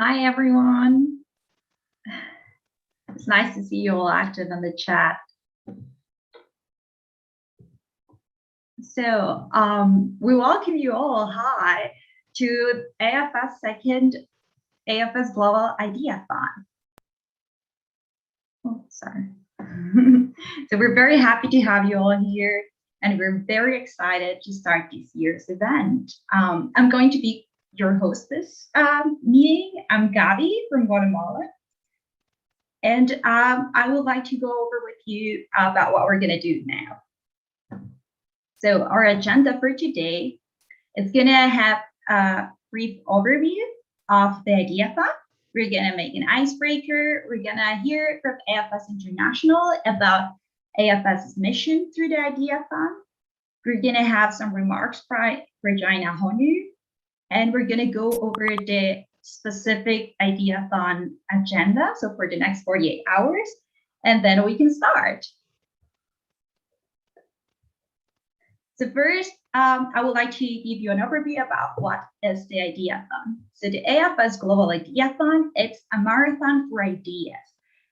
Hi, everyone. It's nice to see you all active in the chat. So we welcome you all to AFS second AFS Global Ideathon. Oh, sorry. So we're very happy to have you all here, and we're very excited to start this year's event. I'm going to be your host this meeting. I'm Gabi from Guatemala. And I would like to go over with you about what we're going to do now. So our agenda for today is going to have a brief overview of the Ideathon. We're going to make an icebreaker. We're going to hear from AFS International about AFS's mission through the Ideathon. We're going to have some remarks by Regina Honu, and we're going to go over the specific Ideathon agenda, so for the next 48 hours, and then we can start. So first, I would like to give you an overview about what is the Ideathon. So the AFS Global Ideathon, it's a marathon for ideas.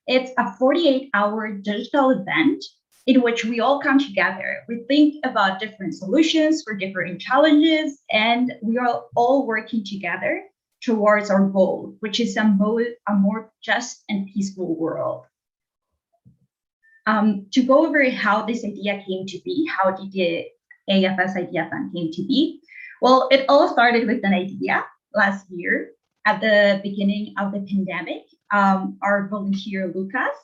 It's a 48-hour digital event in which we all come together. We think about different solutions for different challenges, and we are all working together towards our goal, which is a more just and peaceful world. To go over how this idea came to be, how did the AFS Ideathon came to be? Well, it all started with an idea last year at the beginning of the pandemic. Our volunteer Lucas,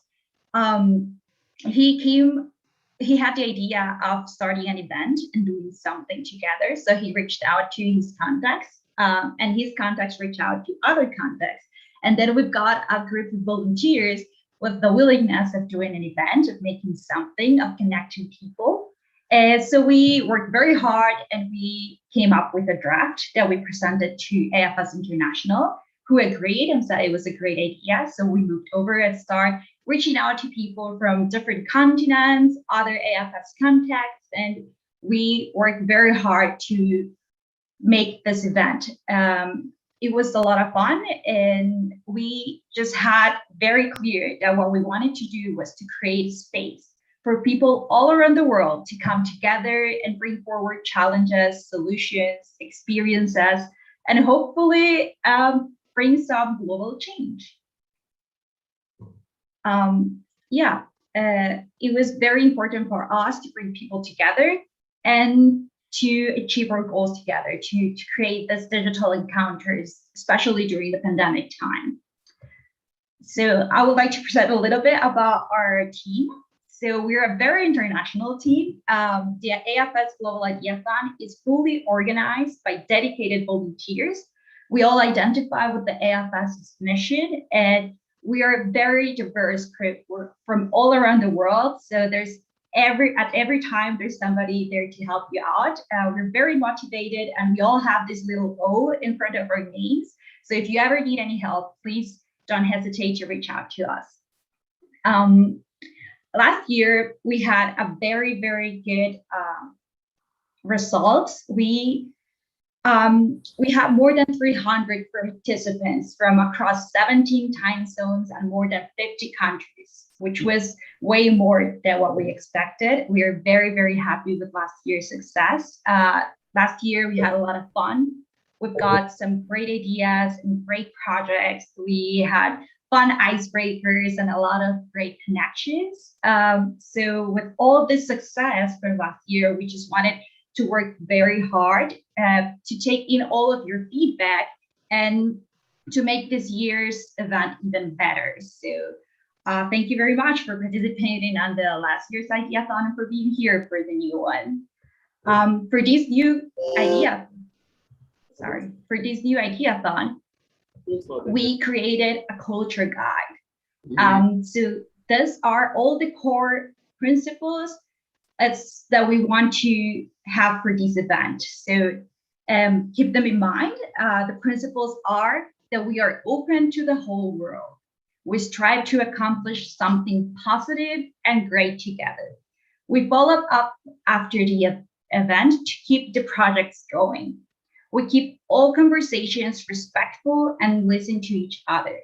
he had the idea of starting an event and doing something together. So he reached out to his contacts, and his contacts reached out to other contacts. And then we've got a group of volunteers with the willingness of doing an event, of making something, of connecting people. And so we worked very hard, and we came up with a draft that we presented to AFS International, who agreed and said it was a great idea. So we moved over and started reaching out to people from different continents, other AFS contacts, and we worked very hard to make this event. It was a lot of fun, and we just had very clear that what we wanted to do was to create space for people all around the world to come together and bring forward challenges, solutions, experiences, and hopefully bring some global change. It was very important for us to bring people together and to achieve our goals together, to create this digital encounters, especially during the pandemic time. So I would like to present a little bit about our team. So we're a very international team. The AFS Global Ideathon is fully organized by dedicated volunteers. We all identify with the AFS's mission, and we are a very diverse group. We're from all around the world. So there's at every time there's somebody there to help you out. We're very motivated, and we all have this little O in front of our names. So if you ever need any help, please don't hesitate to reach out to us. Last year, we had a very, very good results. We had more than 300 participants from across 17 time zones and more than 50 countries, which was way more than what we expected. We are very, very happy with last year's success. Last year, we had a lot of fun. We've got some great ideas and great projects. We had fun icebreakers and a lot of great connections. So with all of this success from last year, we just wanted to work very hard to take in all of your feedback and to make this year's event even better. So thank you very much for participating on the last year's Ideathon and for being here for the new one. For this new Ideathon, we created a culture guide. So these are all the core principles that we want to have for this event. So keep them in mind. The principles are that we are open to the whole world. We strive to accomplish something positive and great together. We follow up after the event to keep the projects going. We keep all conversations respectful and listen to each other.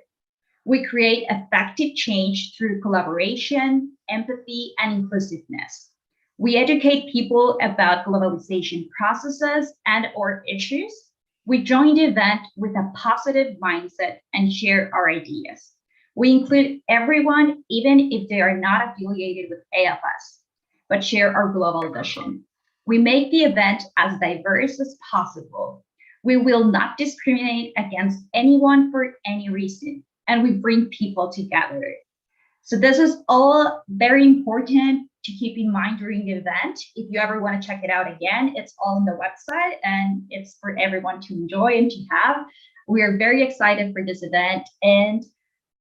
We create effective change through collaboration, empathy, and inclusiveness. We educate people about globalization processes and or issues. We join the event with a positive mindset and share our ideas. We include everyone, even if they are not affiliated with AFS, but share our global vision. We make the event as diverse as possible. We will not discriminate against anyone for any reason, and we bring people together. So this is all very important to keep in mind during the event. If you ever want to check it out again, it's all on the website and it's for everyone to enjoy and to have. We are very excited for this event. And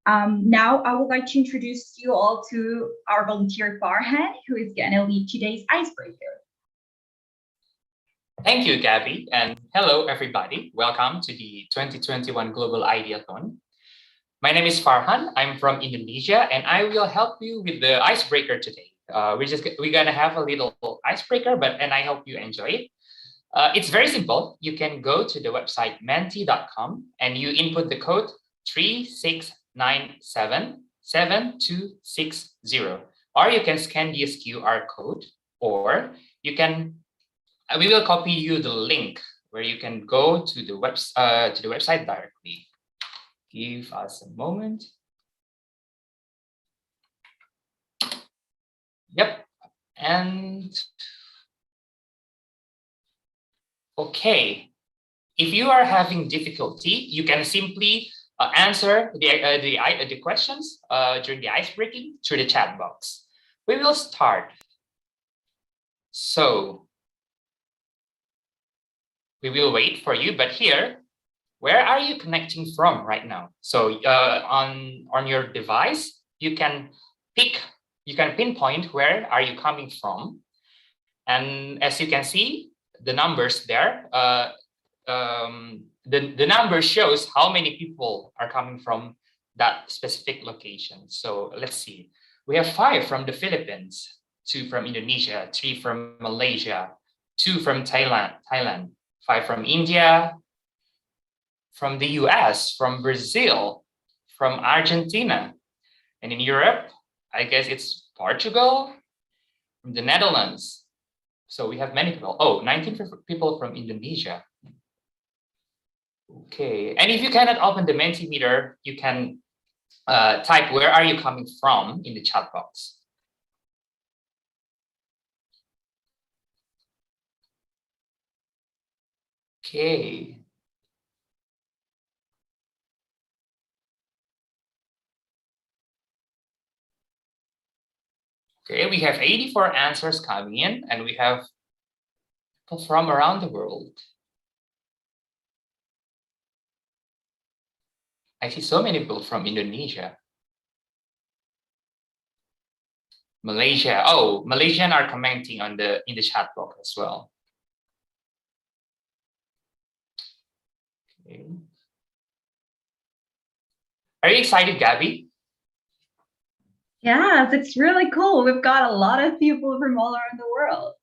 now I would like to introduce you all to our volunteer Farhan, who is going to lead today's icebreaker. Thank you, Gabby, and hello, everybody. Welcome to the 2021 Global Ideathon. My name is Farhan. I'm from Indonesia, and I will help you with the icebreaker today. We're gonna have a little icebreaker, and I hope you enjoy it. It's very simple. You can go to the website menti.com and you input the code 36977260, or you can scan this QR code, or you can. We will copy you the link where you can go to the website directly. Give us a moment. Yep, and okay. If you are having difficulty, you can simply answer the questions during the icebreaking through the chat box. We will start. So we will wait for you, but here, where are you connecting from right now? So on your device, you can pinpoint where are you coming from. And as you can see, the numbers there, the number shows how many people are coming from that specific location. So let's see, we have 5 from the Philippines, 2 from Indonesia, 3 from Malaysia, 2 from Thailand, 5 from India, from the US, from Brazil, from Argentina, and in Europe, I guess it's Portugal, from the Netherlands. So we have many people. Oh, 19 people from Indonesia. Okay, and if you cannot open the Mentimeter, you can type where are you coming from in the chat box. Okay. Okay, we have 84 answers coming in, and we have people from around the world. I see so many people from Indonesia. Malaysia. Oh, Malaysian are commenting on in the chat box as well. Okay. Are you excited, Gabby? Yes, it's really cool. We've got a lot of people from all around the world,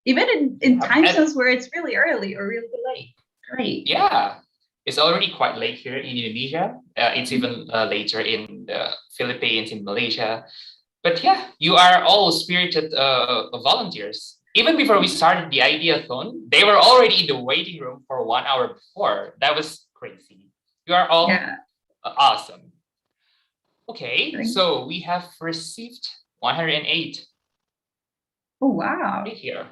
even in time zones where it's really early or really late. Great. Yeah, it's already quite late here in Indonesia. It's even later in the Philippines, in Malaysia. But yeah, you are all spirited volunteers. Even before we started the Ideathon, they were already in the waiting room for 1 hour before. That was crazy. You are all awesome. Okay, so we have received 108. Oh, wow. Right here.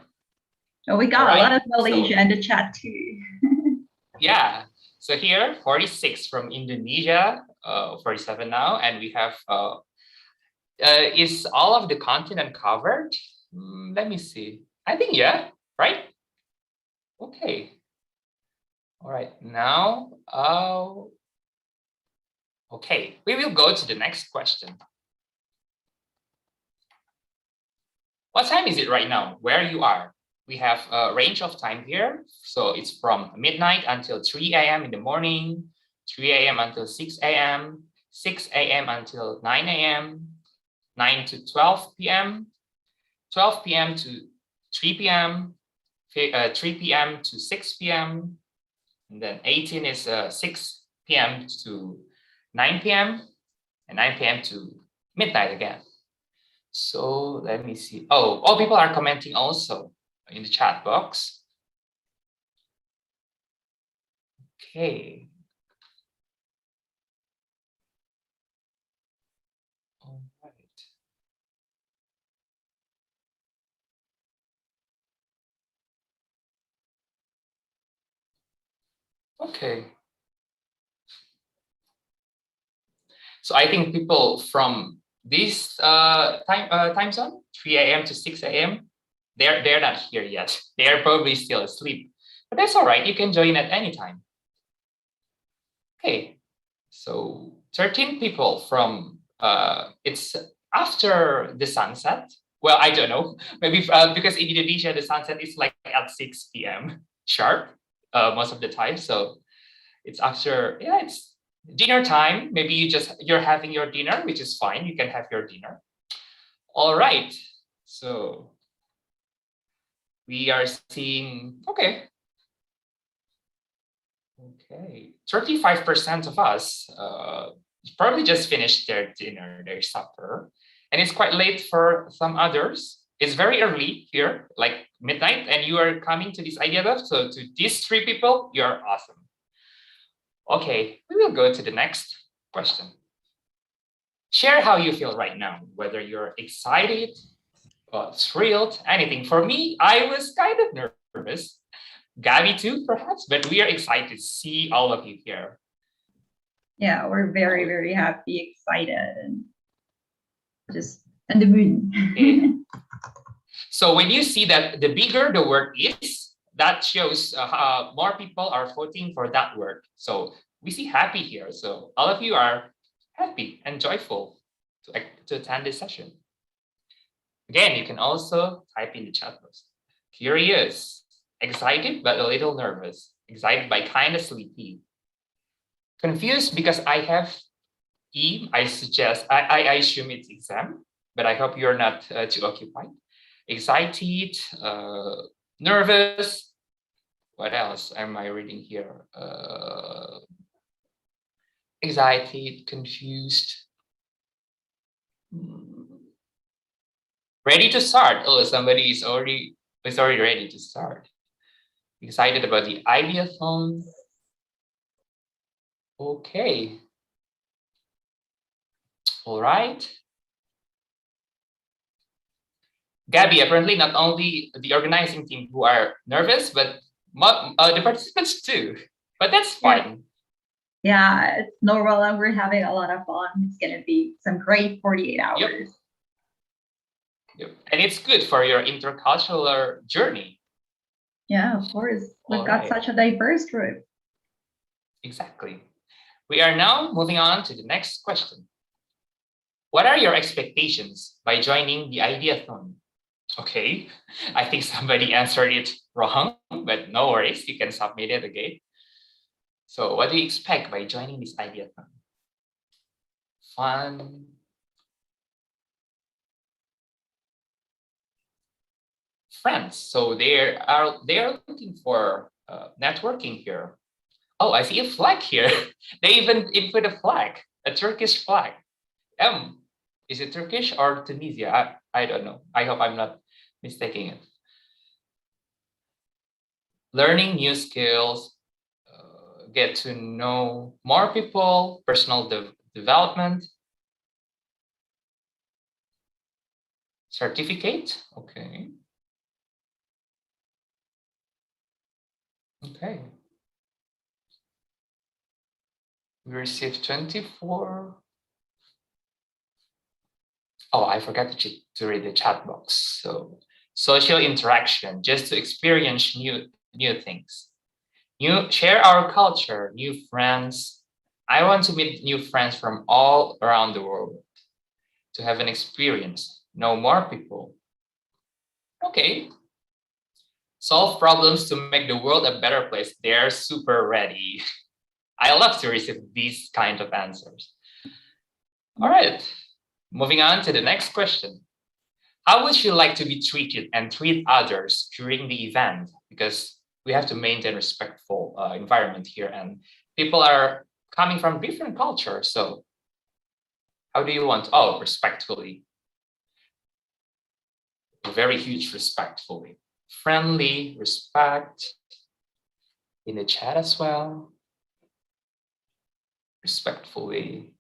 Oh, we got a lot of Malaysia in the chat too. Yeah, so here, 46 from Indonesia, 47 now, and we have, is all of the continent covered? Let me see. I think, yeah, right? Okay. All right, now, okay, we will go to the next question. What time is it right now, where you are? We have a range of time here. So it's from midnight until 3 a.m. in the morning, 3 a.m. until 6 a.m., 6 a.m. until 9 a.m., 9 to 12 p.m., 12 p.m. to 3 p.m., 3 p.m. to 6 p.m., And then 18 is 6 p.m. to 9 p.m. and 9 p.m. to midnight again. So let me see. Oh, all people are commenting also in the chat box. Okay. All right. Okay. So I think people from this time zone, 3 a.m. to 6 a.m., they're not here yet. They're probably still asleep. But that's all right. You can join at any time. Okay. So 13 people from it's after the sunset. Well, I don't know. Maybe because in Indonesia the sunset is like at 6 p.m. sharp most of the time. So it's after, yeah, it's dinner time. Maybe you're having your dinner, which is fine. You can have your dinner. All right. So we are seeing, okay. Okay, 35% of us probably just finished their dinner, their supper, and it's quite late for some others. It's very early here, like midnight, and you are coming to this ideathon. So to these 3 people, you're awesome. Okay, we will go to the next question. Share how you feel right now, whether you're excited or thrilled, anything. For me, I was kind of nervous. Gabby too, perhaps, but we are excited to see all of you here. Yeah, we're very, very happy, excited, and just on the moon. Okay. So when you see that the bigger the word is, that shows more people are voting for that word. So we see happy here. So all of you are happy and joyful to attend this session. Again, you can also type in the chat box. Curious, excited, but a little nervous. Excited by kind of sleepy. Confused because I have E, I assume it's exam, but I hope you're not too occupied. Excited, nervous. What else am I reading here? Excited, confused. Ready to start. Oh, somebody is already ready to start. Excited about the ideathon. Okay. All right. Gabby, apparently not only the organizing team who are nervous, but the participants too. But that's fine. Yeah, it's normal and we're having a lot of fun. It's going to be some great 48 hours. Yep. And it's good for your intercultural journey. Yeah, of course. We've got such a diverse group. Exactly. We are now moving on to the next question. What are your expectations by joining the ideathon? Okay, I think somebody answered it wrong, but no worries, you can submit it again. So what do you expect by joining this ideathon? Fun. Friends, so they are looking for networking here. Oh, I see a flag here. They even put a flag, a Turkish flag. Is it Turkish or Tunisia? I don't know. I hope I'm not mistaking it. Learning new skills, get to know more people, personal development. Certificate, okay. Okay. We received 24. Oh, I forgot to read the chat box. So social interaction, just to experience new things. Share our culture, new friends. I want to meet new friends from all around the world to have an experience, know more people. Okay. Solve problems to make the world a better place. They're super ready. I love to receive these kind of answers. All right. Moving on to the next question. How would you like to be treated and treat others during the event? Because we have to maintain respectful environment here, and people are coming from different cultures. So how do you want? Oh, respectfully. Very huge respectfully. Friendly, respect. In the chat as well. Respectfully.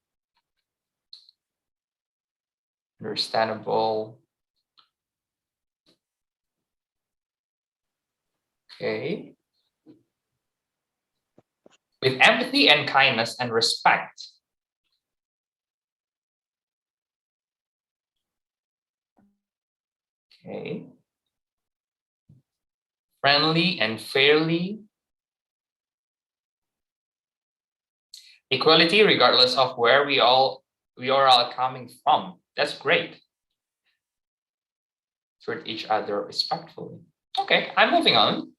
Understandable. Okay. With empathy and kindness and respect. Okay. Friendly and fairly. Equality regardless of where we are all coming from. That's great. Treat each other respectfully. Okay, I'm moving on.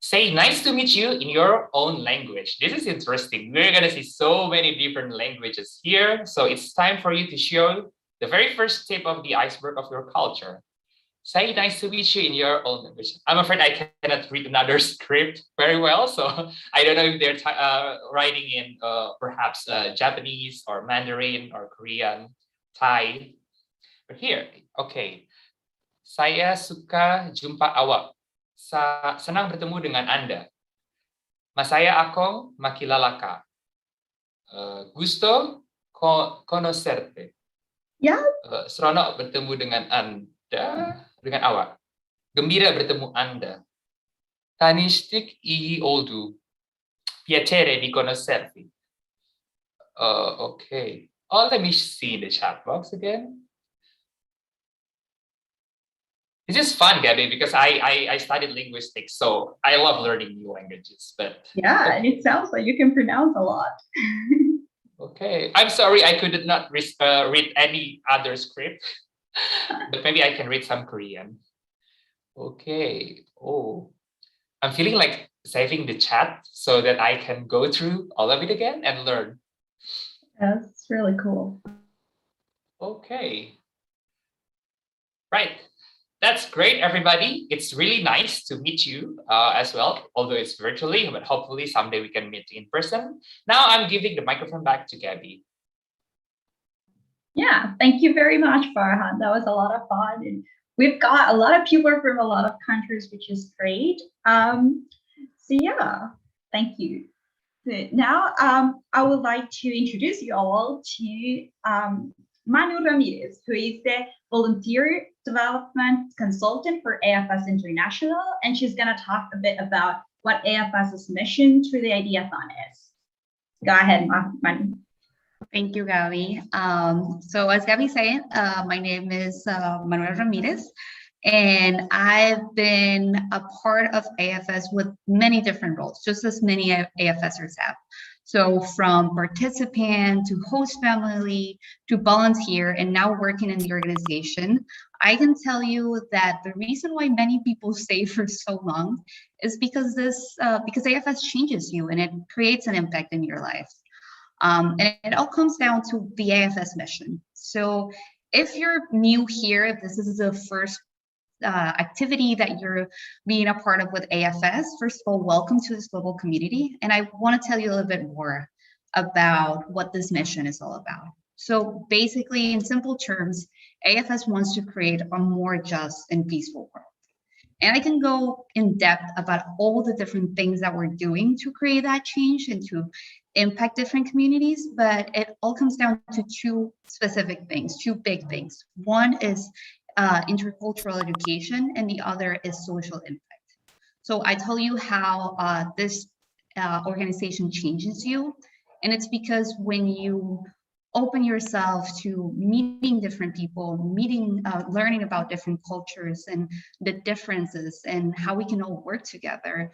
Say nice to meet you in your own language. This is interesting. We're gonna see so many different languages here. So it's time for you to show the very first tip of the iceberg of your culture. Say nice to meet you in your own language. I'm afraid I cannot read another script very well, so I don't know if they're writing in perhaps Japanese or Mandarin or Korean, Thai. But here, okay. Saya suka jumpa awak. Senang bertemu dengan Anda. Masaya ako makilala ka. Gusto conocerte. Yeah. Seronok bertemu dengan Anda, dengan awak. Gembira bertemu Anda. Tanishtik iyi oldu. Piacere di conoscerti. Okay. Oh, let me see the chat box again. This is fun, Gabby, because I studied linguistics, so I love learning new languages. But yeah, and it sounds like you can pronounce a lot. Okay, I'm sorry I could not read any other script, but maybe I can read some Korean. Okay. Oh, I'm feeling like saving the chat so that I can go through all of it again and learn. That's really cool. Okay. Right. That's great, everybody. It's really nice to meet you as well, although it's virtually, but hopefully someday we can meet in person. Now I'm giving the microphone back to Gabby. Yeah, thank you very much, Farhan. That was a lot of fun. And we've got a lot of people from a lot of countries, which is great. So yeah, thank you. Good. Now, I would like to introduce you all to Manu Ramirez, who is the volunteer development consultant for AFS International, and she's going to talk a bit about what AFS's mission through the Ideathon is. Go ahead, Manu. Thank you, Gabby. So as Gabby said, my name is Manuel Ramirez, and I've been a part of AFS with many different roles, just as many AFSers have. So from participant to host family to volunteer and now working in the organization, I can tell you that the reason why many people stay for so long is because AFS changes you and it creates an impact in your life. And it all comes down to the AFS mission. So if you're new here, if this is the first activity that you're being a part of with AFS, first of all, welcome to this global community. And I want to tell you a little bit more about what this mission is all about. So basically, in simple terms, AFS wants to create a more just and peaceful world. And I can go in depth about all the different things that we're doing to create that change and to impact different communities, but it all comes down to two specific things, two big things. One is intercultural education, and the other is social impact. So I tell you how this organization changes you, and it's because when you open yourself to meeting different people, learning about different cultures and the differences and how we can all work together,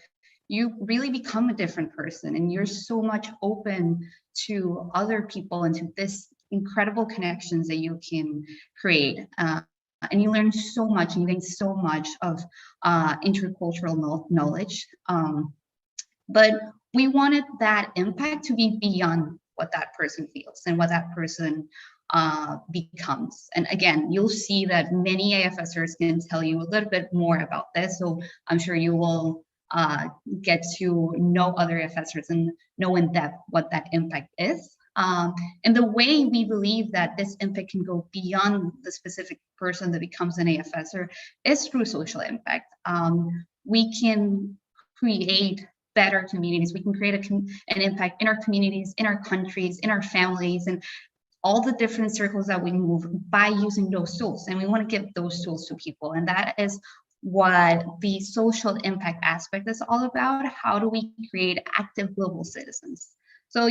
you really become a different person, and you're so much open to other people and to this incredible connections that you can create. And you learn so much, and you gain so much of intercultural knowledge. But we wanted that impact to be beyond what that person feels and what that person becomes. And again, you'll see that many AFSers can tell you a little bit more about this. So I'm sure you will get to know other AFSers and know in depth what that impact is. And the way we believe that this impact can go beyond the specific person that becomes an AFSer is through social impact. We can create better communities. We can create an impact in our communities, in our countries, in our families, and all the different circles that we move by using those tools. And we want to give those tools to people. And that is what the social impact aspect is all about. How do we create active global citizens? So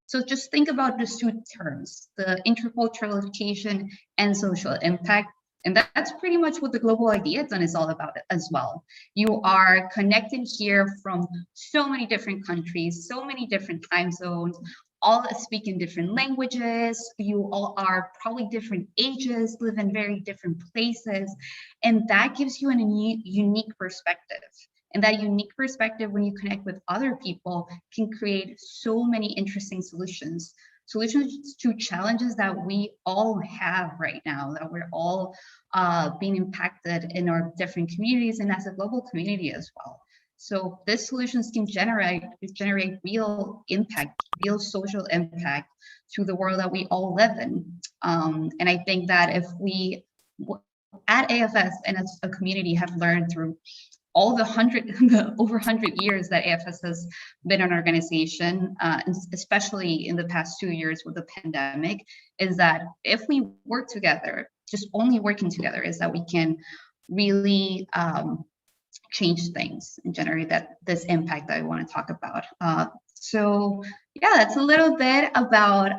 so just think about these two terms, the intercultural education and social impact. And that's pretty much what the Global Ideathon is all about as well. You are connected here from so many different countries, so many different time zones, all speak in different languages. You all are probably different ages, live in very different places. And that gives you a unique perspective. And that unique perspective, when you connect with other people, can create so many interesting solutions to challenges that we all have right now, that we're all being impacted in our different communities and as a global community as well. So these solutions can generate real impact, real social impact to the world that we all live in. And I think that if we at AFS and as a community have learned through all the over 100 years that AFS has been an organization, especially in the past 2 years with the pandemic, is that if we work together, just only working together, is that we can really change things and generate this impact that I want to talk about. So yeah, that's a little bit about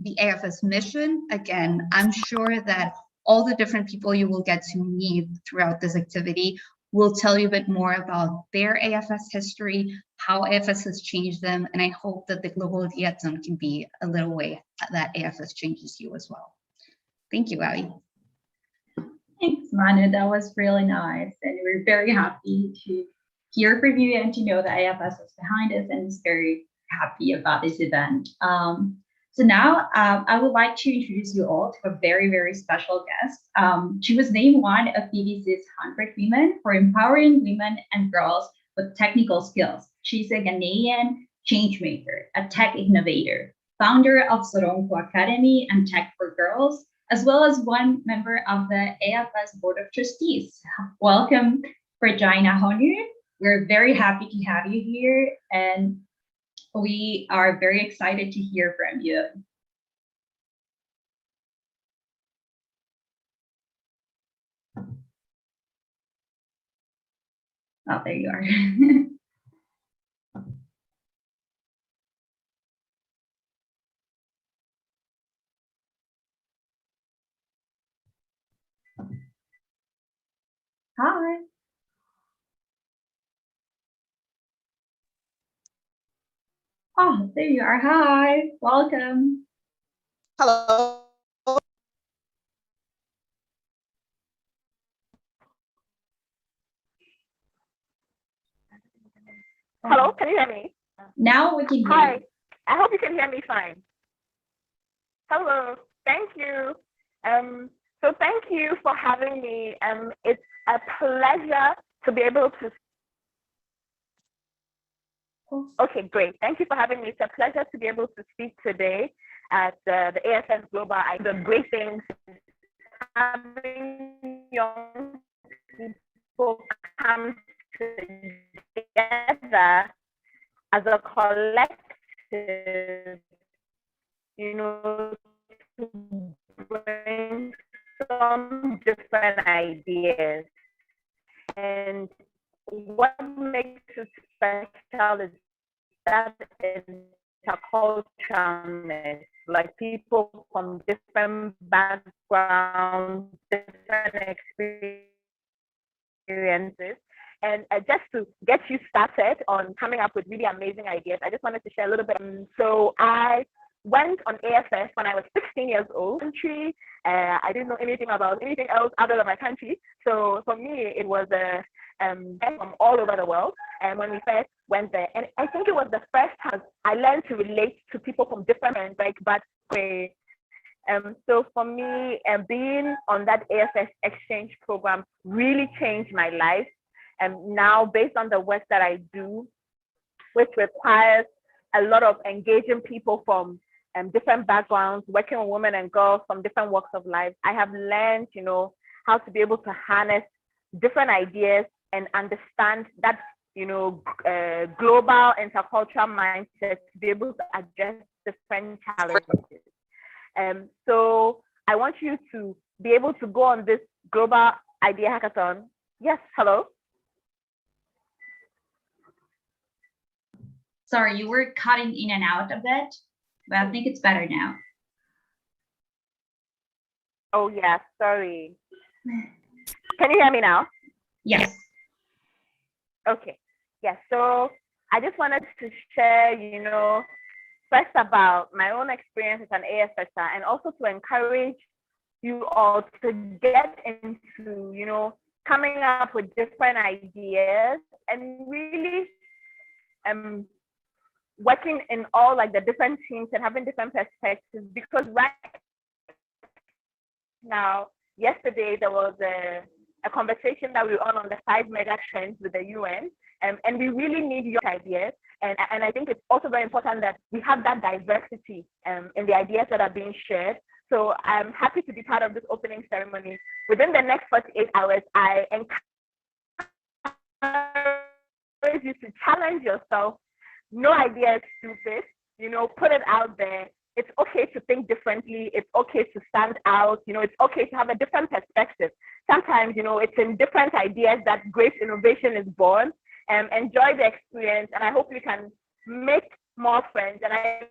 the AFS mission. Again, I'm sure that all the different people you will get to meet throughout this activity will tell you a bit more about their AFS history, how AFS has changed them, and I hope that the Global Ideathon can be a little way that AFS changes you as well. Thank you, Abby. Thanks, Manu. That was really nice, and we're very happy to hear from you and to know that AFS is behind us and is very happy about this event. So now I would like to introduce you all to a very, very special guest. She was named one of BBC's 100 Women for empowering women and girls with technical skills. She's a Ghanaian change maker, a tech innovator, founder of Soronko Academy and Tech for Girls, as well as one member of the AFS Board of Trustees. Welcome, Regina Honu. We're very happy to have you here, and we are very excited to hear from you. Oh, there you are. Hi. Oh, there you are. Hi, welcome. Hello. Hello, can you hear me? Now we can hear Hi, you. I hope you can hear me fine. Hello, thank you. So thank you for having me. It's a pleasure to be able to. Okay, great. Thank you for having me. It's a pleasure to be able to speak today at the AFS Global. The great things having young people come together as a collective, you know, to bring some different ideas. And what makes it special is that interculturalness, like people from different backgrounds, different experiences. And just to get you started on coming up with really amazing ideas, I just wanted to share a little bit. So I went on AFS when I was 16 years old. I didn't know anything about anything else other than my country. So for me, it was from all over the world. And when we first went there. And I think it was the first time I learned to relate to people from different backgrounds. So for me, being on that AFS exchange program really changed my life. And now, based on the work that I do, which requires a lot of engaging people from different backgrounds, working with women and girls from different walks of life, I have learned, how to be able to harness different ideas and understand that, global intercultural mindset to be able to address different challenges. So I want you to be able to go on this global idea hackathon. Yes, hello. Sorry, you were cutting in and out a bit, but I think it's better now. Oh yeah, sorry. Can you hear me now? Yes. Okay. Yeah, so I just wanted to share, first about my own experience as an AFSer, and also to encourage you all to get into, coming up with different ideas and really working in all the different teams and having different perspectives, because right now, yesterday there was a conversation that we were on the 5 mega trends with the UN, and we really need your ideas. And I think it's also very important that we have that diversity in the ideas that are being shared. So I'm happy to be part of this opening ceremony. Within the next 48 hours, I encourage you to challenge yourself. No idea is stupid, put it out there. It's okay to think differently. It's okay to stand out. It's okay to have a different perspective. Sometimes, it's in different ideas that great innovation is born. Enjoy the experience, and I hope you can make more friends. And I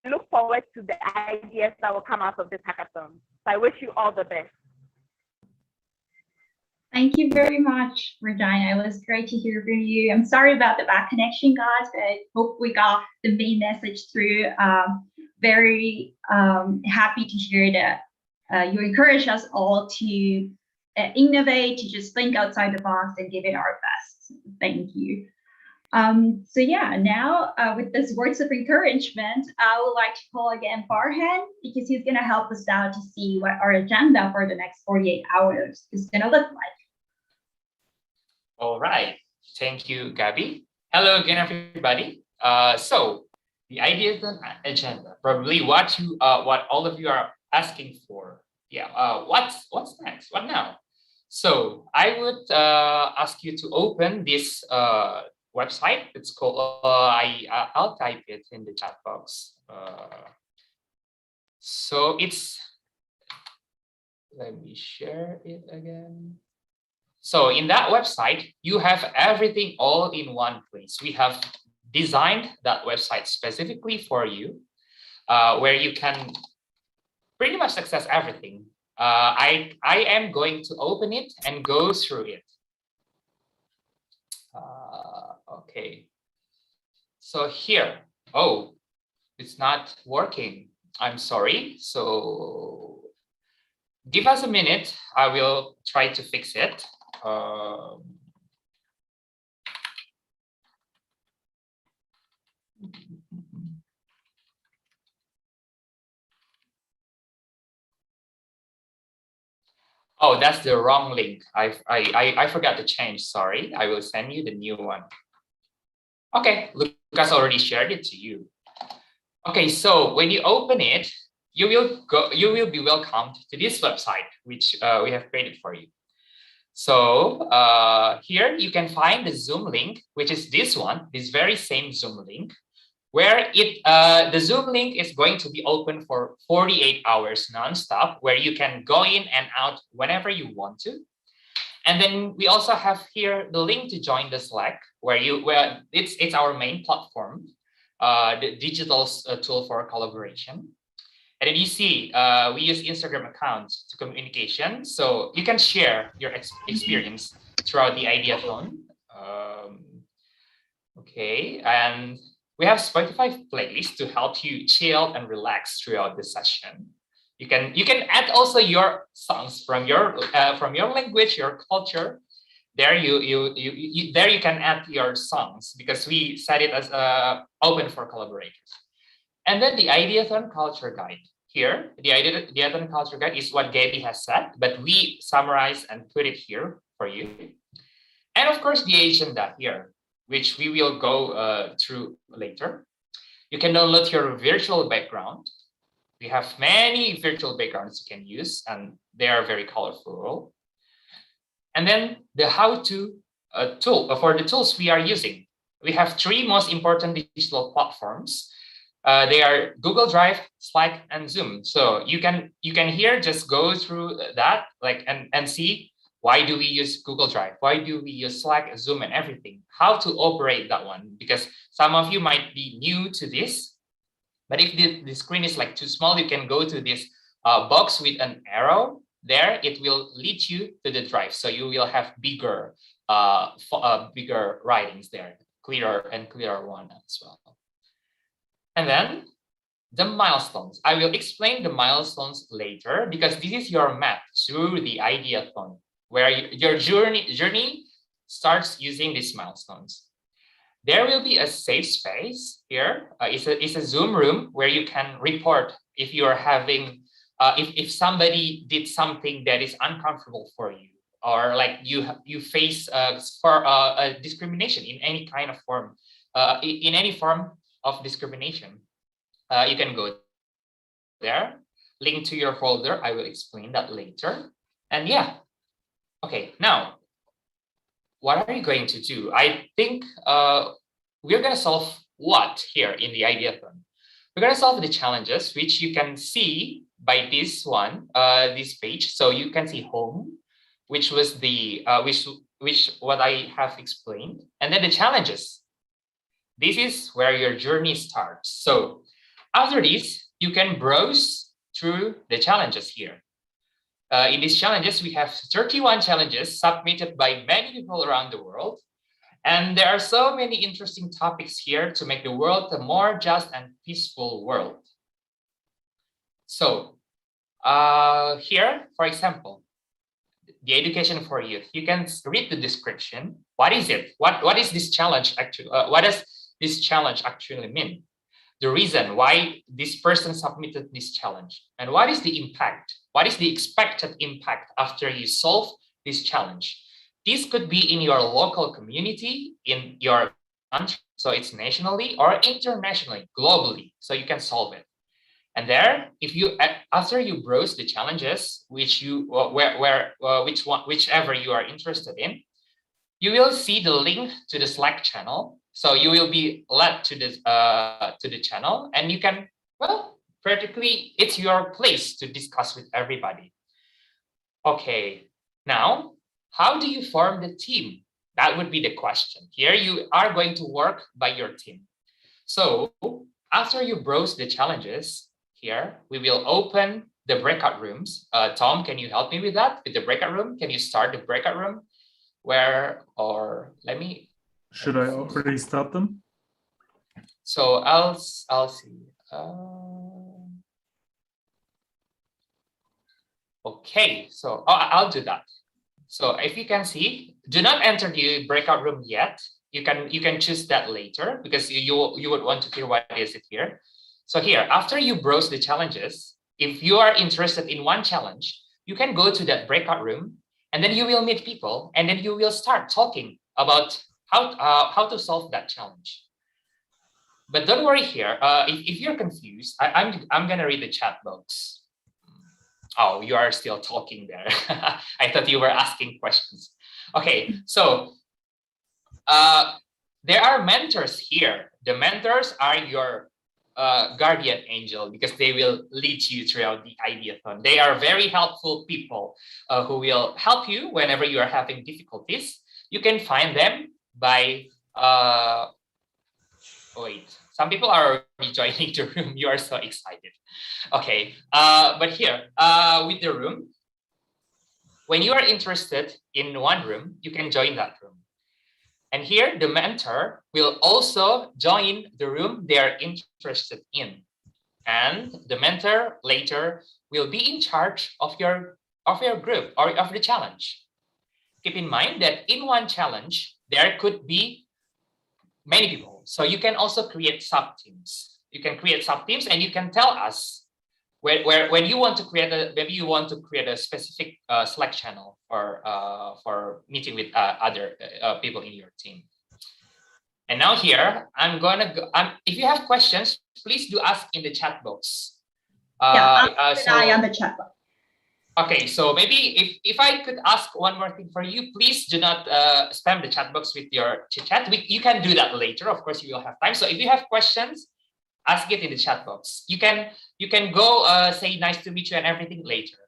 look forward to the ideas that will come out of this hackathon. So I wish you all the best. Thank you very much, Regina. It was great to hear from you. I'm sorry about the bad connection, guys, but I hope we got the main message through. Very happy to hear that you encourage us all to innovate, to just think outside the box and give it our best. Thank you. So yeah, now with these words of encouragement, I would like to call again Farhan, because he's going to help us out to see what our agenda for the next 48 hours is going to look like. All right. Thank you, Gabby. Hello again, everybody. So the Ideathon agenda, probably what all of you are asking for. Yeah. What's next? What now? So I would ask you to open this website. It's called. I'll type it in the chat box. So it's. Let me share it again. So in that website, you have everything all in one place. We have designed that website specifically for you, where you can pretty much access everything. I am going to open it and go through it. Okay. So here, oh, it's not working. I'm sorry. So give us a minute. I will try to fix it. Oh, that's the wrong link. I forgot to change. Sorry. I will send you the new one. Okay, Lucas already shared it to you. Okay, so when you open it, you will be welcomed to this website, which we have created for you. So here you can find the Zoom link, which is this one, this very same Zoom link, where the Zoom link is going to be open for 48 hours nonstop, where you can go in and out whenever you want to. And then we also have here the link to join the Slack, where it's our main platform, the digital tool for collaboration. And then you see we use Instagram accounts to communication, so you can share your experience throughout the Ideathon. Okay, and we have Spotify playlists to help you chill and relax throughout the session. You can add also your songs from your language, your culture, There there you can add your songs because we set it as open for collaborators. And then the Ideathon Culture Guide. Here, the Ideathon Culture Guide is what Gabby has said, but we summarize and put it here for you. And of course, the agenda here, which we will go through later. You can download your virtual background. We have many virtual backgrounds you can use, and they are very colorful. And then the how-to tool for the tools we are using. We have three most important digital platforms. They are Google Drive, Slack, and Zoom. So you can here just go through that and see why do we use Google Drive? Why do we use Slack, Zoom, and everything? How to operate that one? Because some of you might be new to this. But if the screen is like too small, you can go to this box with an arrow. There, it will lead you to the drive. So you will have bigger writings there, clearer one as well. And then the milestones. I will explain the milestones later because this is your map through the Ideathon, where your journey starts using these milestones. There will be a safe space here. It's a Zoom room where you can report if you are having, if somebody did something that is uncomfortable for you, or like you face discrimination in any kind of form, in any form of discrimination. You can go there, link to your folder. I will explain that later. And yeah, okay, now, what are you going to do? I think we're going to solve what here in the Ideathon? We're going to solve the challenges, which you can see by this one, this page. So you can see home, which was the which what I have explained, and then the challenges. This is where your journey starts. So after this, you can browse through the challenges here. In these challenges, we have 31 challenges submitted by many people around the world. And there are so many interesting topics here to make the world a more just and peaceful world. So here, for example, the education for youth, you can read the description. What is it? What is this challenge actually? What does this challenge actually mean? The reason why this person submitted this challenge, and what is the impact? What is the expected impact after you solve this challenge? This could be in your local community, in your country, so it's nationally, or internationally, globally, so you can solve it. And there, if you after you browse the challenges, whichever you are interested in, you will see the link to the Slack channel. So you will be led to the channel, and you can, well, practically it's your place to discuss with everybody. Okay, now, how do you form the team? That would be the question. Here you are going to work by your team. So after you browse the challenges, here we will open the breakout rooms. Tom, can you help me with that? With the breakout room? Can you start the breakout room? Should I already start them? So I'll see. Okay, so I'll do that. So if you can see, do not enter the breakout room yet. You can choose that later because you would want to hear what is it here. So here, after you browse the challenges, if you are interested in one challenge, you can go to that breakout room, and then you will meet people, and then you will start talking about how to solve that challenge. But don't worry here. If you're confused, I'm gonna read the chat box. Oh, you are still talking there. I thought you were asking questions. Okay, so there are mentors here. The mentors are your guardian angel because they will lead you throughout the Ideathon. They are very helpful people who will help you whenever you are having difficulties. You can find them by wait, some people are already joining the room. You are so excited. Okay, but here with the room, when you are interested in one room, you can join that room. And here the mentor will also join the room they are interested in. And the mentor later will be in charge of your group or of the challenge. keep in mind that in one challenge, there could be many people. So you can also create sub-teams. You can create sub-teams and you can tell us when you want to create maybe you want to create a specific Slack channel for meeting with other people in your team. And now here, I'm gonna go, if you have questions, please do ask in the chat box. I'll keep an eye on the chat box. Okay, so maybe if I could ask one more thing for you, please do not spam the chat box with your chat. You can do that later. Of course, you will have time. So if you have questions, ask it in the chat box. You can go say nice to meet you and everything later.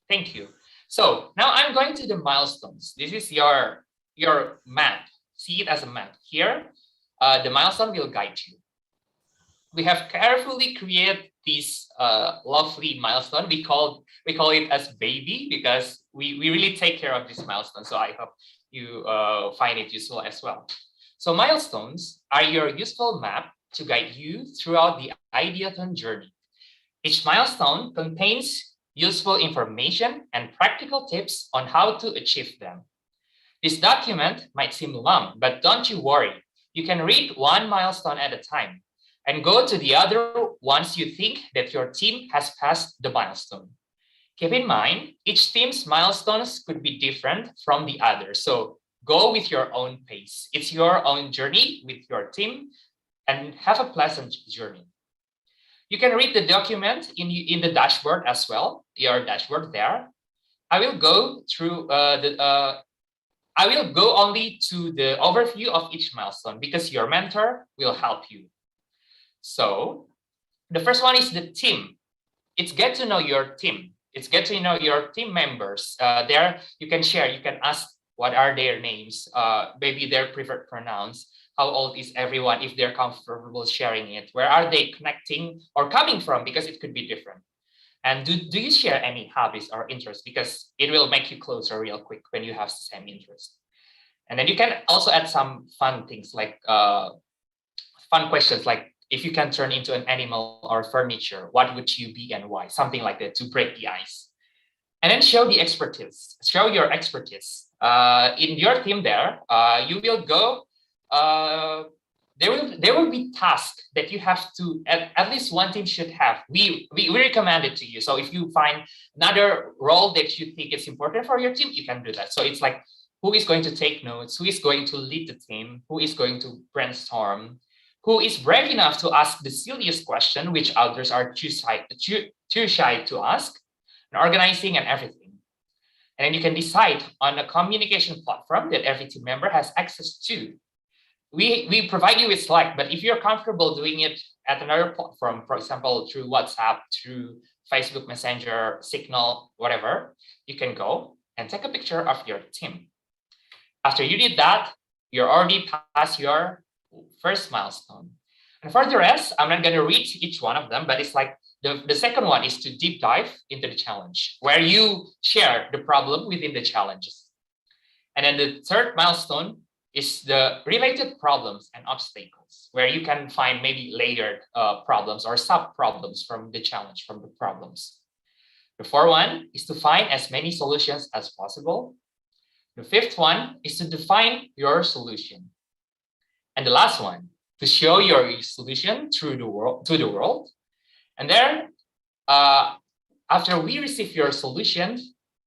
Thank you. So now I'm going to the milestones. This is your map. See it as a map. Here, the milestone will guide you. We have carefully created this lovely milestone. We call it as baby because we really take care of this milestone. So I hope you find it useful as well. So milestones are your useful map to guide you throughout the ideathon journey. Each milestone contains useful information and practical tips on how to achieve them. This document might seem long, but don't you worry. You can read one milestone at a time and go to the other once you think that your team has passed the milestone. Keep in mind, each team's milestones could be different from the other. So go with your own pace. It's your own journey with your team and have a pleasant journey. You can read the document in the dashboard as well, your dashboard there. I will go through I will go only to the overview of each milestone because your mentor will help you. So the first one is the team. It's get to know your team. It's get to know your team members. There you can share, you can ask what are their names, maybe their preferred pronouns, how old is everyone, if they're comfortable sharing it, where are they connecting or coming from, because it could be different. And do you share any hobbies or interests, because it will make you closer real quick when you have the same interest. And then you can also add some fun things like fun questions like, if you can turn into an animal or furniture, what would you be and why? Something like that to break the ice. And then show the expertise. Show your expertise. In your team there, you will go, there will be tasks that you have to, at least one team should have. We recommend it to you. So if you find another role that you think is important for your team, you can do that. So it's like, who is going to take notes? Who is going to lead the team? Who is going to brainstorm? Who is brave enough to ask the silliest question, which others are too shy to ask, and organizing and everything. And then you can decide on a communication platform that every team member has access to. We provide you with Slack, but if you're comfortable doing it at another platform, for example, through WhatsApp, through Facebook Messenger, Signal, whatever, you can go and take a picture of your team. After you did that, you're already past your first milestone. And for the rest, I'm not going to read each one of them, but it's like the second one is to deep dive into the challenge, where you share the problem within the challenges. And then the third milestone is the related problems and obstacles, where you can find maybe layered problems or sub-problems from the challenge, from the problems. The fourth one is to find as many solutions as possible. The fifth one is to define your solution. And the last one, to show your solution to the world. And there, after we receive your solution,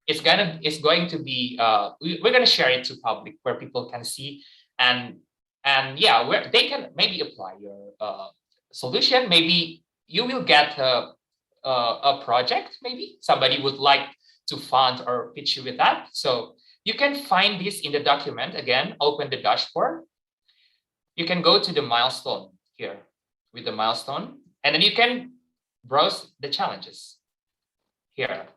it's going to be, we're going to share it to public where people can see, and yeah, where they can maybe apply your solution. Maybe you will get a project, maybe somebody would like to fund or pitch you with that. So you can find this in the document. Again, open the dashboard. You can go to the milestone here with the milestone, and then you can browse the challenges here.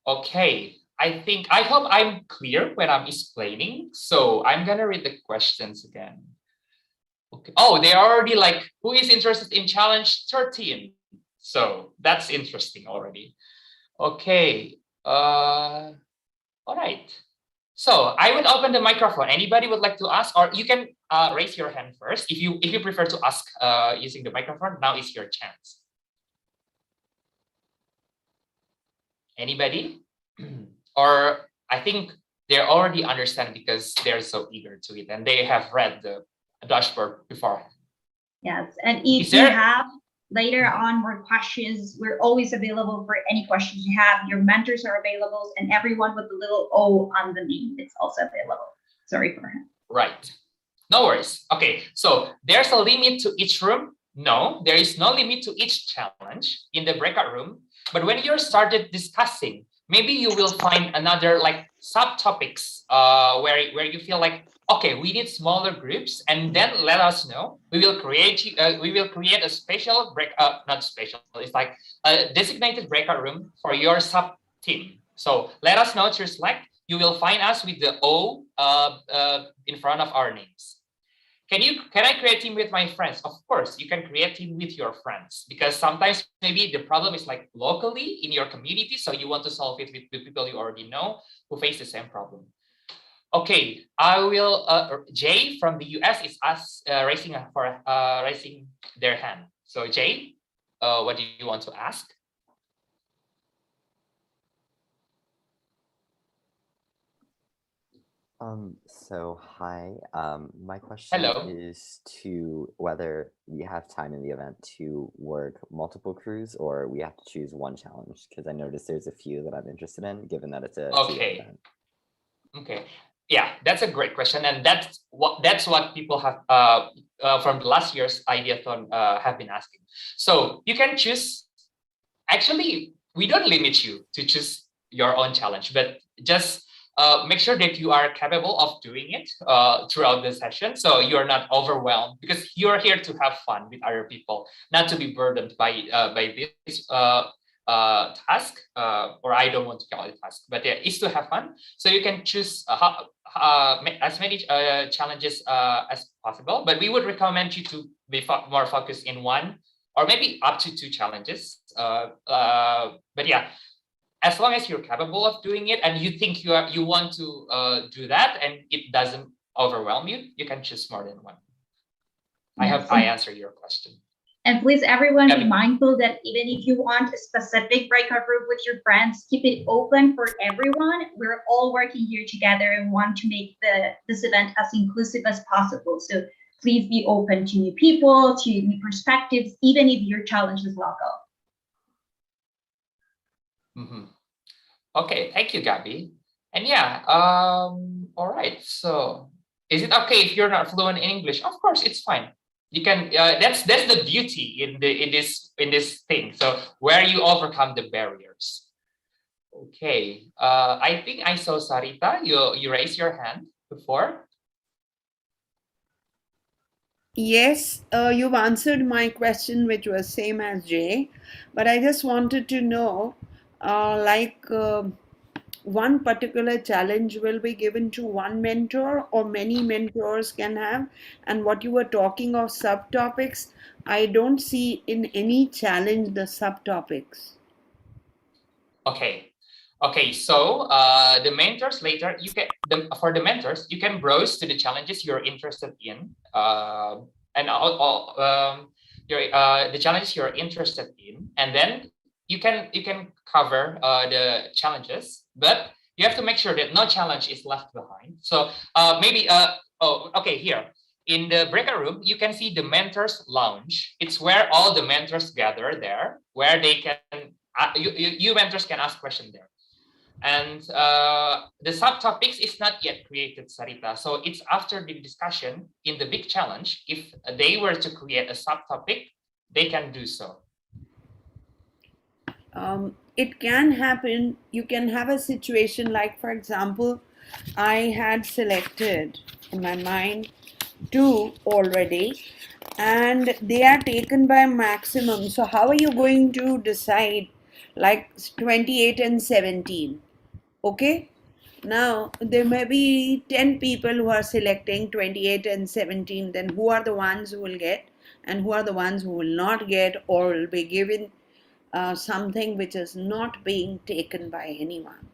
Okay, I hope I'm clear when I'm explaining. So I'm gonna read the questions again. Okay. Oh, they are already like, who is interested in challenge 13? So that's interesting already. Okay. All right. So I would open the microphone. Anybody would like to ask, or you can raise your hand first. If you prefer to ask using the microphone, now is your chance. Anybody? Or I think they already understand because they're so eager to it and they have read the dashboard before. Yes, and if you have later on more questions, we're always available for any questions you have. Your mentors are available, and everyone with the little O on the name is also available. Sorry for him. Right. No worries. Okay, so there's a limit to each room. No, there is no limit to each challenge in the breakout room. But when you started discussing, maybe you will find another like subtopics where you feel like, okay, we need smaller groups, and then let us know. We will create a special not special. It's like a designated breakout room for your sub team. So let us know through Slack. You will find us with the O in front of our names. Can I create a team with my friends? Of course, you can create a team with your friends, because sometimes maybe the problem is like locally in your community, so you want to solve it with the people you already know who face the same problem. Okay, I will. Jay from the US is raising their hand. So Jay, what do you want to ask? So hi, my question is to whether we have time in the event to work multiple crews or we have to choose one challenge, because I noticed there's a few that I'm interested in, given that it's a event. Okay, yeah, that's a great question, and that's what people have from last year's Ideathon have been asking. So you can choose. Actually, we don't limit you to choose your own challenge, but just make sure that you are capable of doing it throughout the session, so you're not overwhelmed, because you're here to have fun with other people, not to be burdened by this task, or I don't want to call it task, but yeah, it's to have fun. So you can choose as many challenges as possible, but we would recommend you to be more focused in one or maybe up to 2 challenges. But yeah, as long as you're capable of doing it and you think you want to do that and it doesn't overwhelm you, you can choose more than one. I hope I answered your question. And please, everyone, be mindful that even if you want a specific breakout room with your friends, keep it open for everyone. We're all working here together and want to make this event as inclusive as possible. So please be open to new people, to new perspectives, even if your challenge is local. Okay, thank you, Gabby. And yeah, all right. So is it okay if you're not fluent in English? Of course, it's fine. You can. That's the beauty in this thing. So where you overcome the barriers. Okay. I think I saw Sarita. You raised your hand before. Yes, you've answered my question, which was same as Jay, but I just wanted to know, one particular challenge will be given to one mentor or many mentors can have, and what you were talking of subtopics, I don't see in any challenge the subtopics. Okay. Okay, so the mentors later, for the mentors, you can browse to the challenges you're interested in, and the challenges you're interested in, and then you can cover the challenges, but you have to make sure that no challenge is left behind. So maybe okay, here in the breakout room, you can see the mentors lounge. It's where all the mentors gather there, where they can you mentors can ask questions there. And the subtopics is not yet created, Sarita. So it's after the discussion in the big challenge. If they were to create a subtopic, they can do so. It can happen. You can have a situation like, for example, I had selected in my mind 2 already, and they are taken by maximum. So how are you going to decide like 28 and 17? Okay, now there may be 10 people who are selecting 28 and 17. Then who are the ones who will get and who are the ones who will not get, or will be given something which is not being taken by anyone?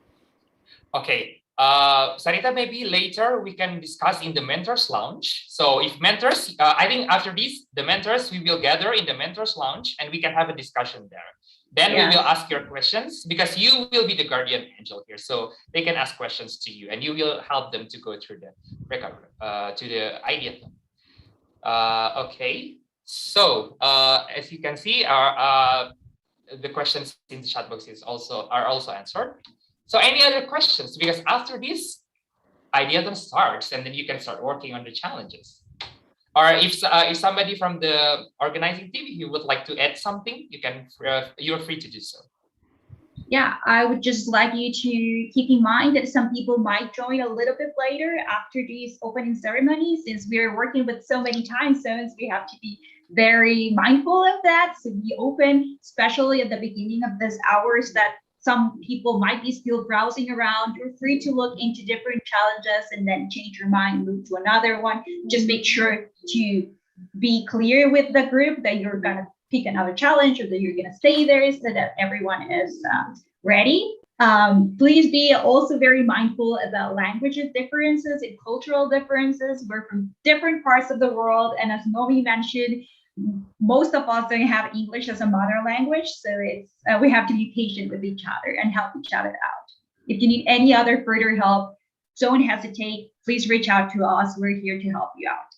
Okay, Sarita, maybe later we can discuss in the mentors lounge. So if mentors, I think after this, the mentors, we will gather in the mentors lounge and we can have a discussion there. Then we will ask your questions because you will be the guardian angel here. So they can ask questions to you and you will help them to go through the to the ideathon. Okay. So as you can see, the questions in the chat box are also answered. So any other questions? Because after this, ideathon starts and then you can start working on the challenges. Or if somebody from the organizing team, you would like to add something, you're free to do so. Yeah, I would just like you to keep in mind that some people might join a little bit later after these opening ceremonies, since we're working with so many time zones, we have to be very mindful of that. So we open, especially at the beginning of these hours that some people might be still browsing around. You're free to look into different challenges and then change your mind, move to another one. Just make sure to be clear with the group that you're gonna pick another challenge or that you're gonna stay there so that everyone is ready. Please be also very mindful about languages differences and cultural differences. We're from different parts of the world, and as Nomi mentioned, most of us don't have English as a mother language, so it's we have to be patient with each other and help each other out. If you need any other further help, don't hesitate. Please reach out to us. We're here to help you out.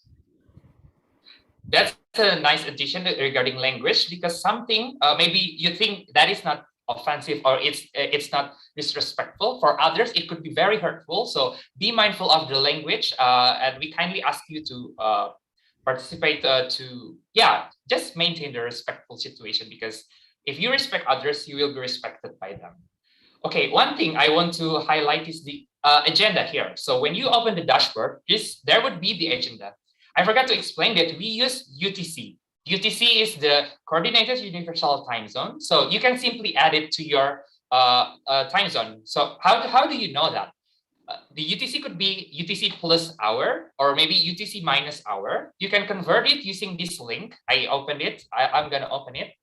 That's a nice addition regarding language, because something maybe you think that is not offensive or it's not disrespectful. For others, it could be very hurtful. So be mindful of the language, and we kindly ask you to participate just maintain the respectful situation, because if you respect others, you will be respected by them. Okay, one thing I want to highlight is the agenda here. So when you open the dashboard, there would be the agenda. I forgot to explain that we use UTC. UTC is the Coordinated Universal Time Zone. So you can simply add it to your time zone. So how do you know that? The UTC could be UTC plus hour or maybe UTC minus hour. You can convert it using this link. I opened it. I'm going to open it.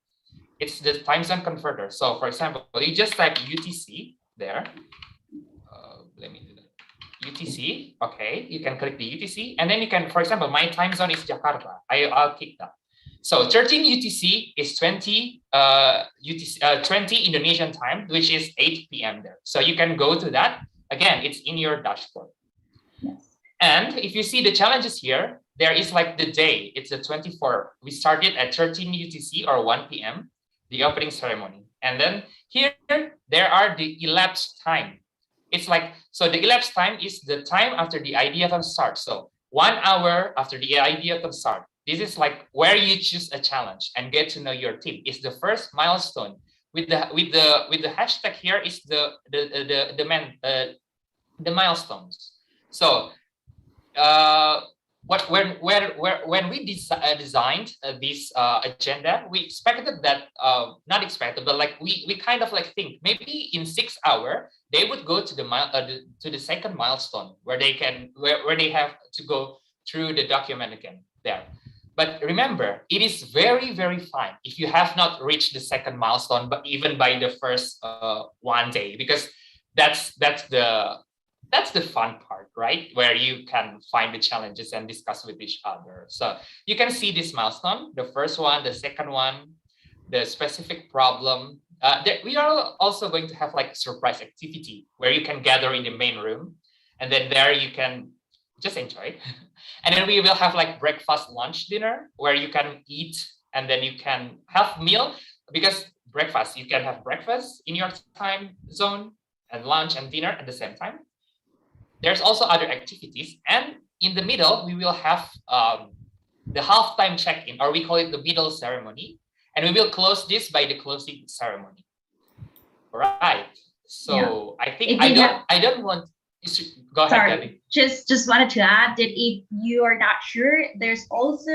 It's the time zone converter. So for example, you just type UTC there. Let me do that. UTC. Okay. You can click the UTC and then you can, for example, my time zone is Jakarta. I'll click that. So 13 UTC is 20 Indonesian time, which is 8 p.m. there. So you can go to that. Again, it's in your dashboard. Yes. And if you see the challenges here, there is like the day, it's the 24th. We started at 13 UTC or 1 p.m., the opening ceremony. And then here, there are the elapsed time. It's like, so the elapsed time is the time after the ideathon starts. So 1 hour after the ideathon starts. This is like where you choose a challenge and get to know your team. It's the first milestone. With the hashtag here is the milestones. So when we designed this agenda, we expected that not expected, but like we kind of like think maybe in 6 hours they would go to the second milestone where they have to go through the document again there. But remember, it is very, very fine if you have not reached the second milestone, but even by the first 1 day, because that's the fun part, right? Where you can find the challenges and discuss with each other. So you can see this milestone, the first one, the second one, the specific problem. We are also going to have like surprise activity where you can gather in the main room, and then there you can just enjoy. And then we will have like breakfast, lunch, dinner, where you can eat and then you can have meal, because breakfast, you can have breakfast in your time zone and lunch and dinner at the same time. There's also other activities. And in the middle, we will have the halftime check-in, or we call it the middle ceremony. And we will close this by the closing ceremony. All right. So yeah. I think I don't want. Go ahead, Sorry, Debbie. Just wanted to add that if you are not sure, there's also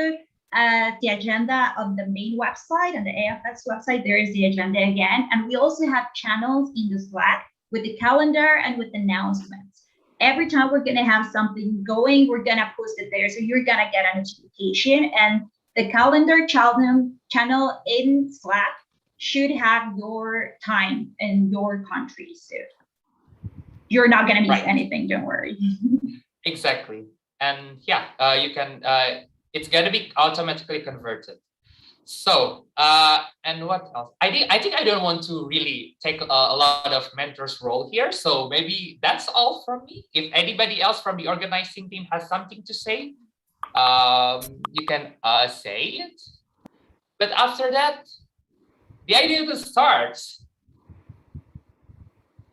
the agenda on the main website, on the AFS website. There is the agenda again, and we also have channels in the Slack with the calendar and with announcements. Every time we're gonna have something going, we're gonna post it there, so you're gonna get a notification. And the calendar channel in Slack should have your time and your country, so you're not going to miss anything, don't worry. Exactly. And yeah, you can, it's going to be automatically converted. So, and what else? I think I don't want to really take a lot of mentor's role here. So maybe that's all from me. If anybody else from the organizing team has something to say, you can say it. But after that, the idea starts.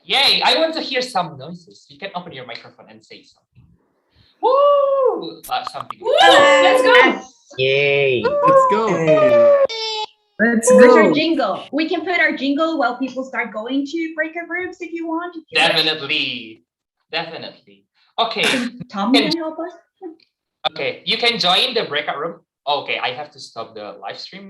Yay! I want to hear some noises. You can open your microphone and say something. Woo! Something. Woo! Let's go. Yay! Let's go. Let's Where's go. our jingle? We can put our jingle while people start going to breakout rooms if you want. Definitely. Definitely. Okay. Tom can help us. Okay. You can join the breakout room. Okay. I have to stop the live stream now.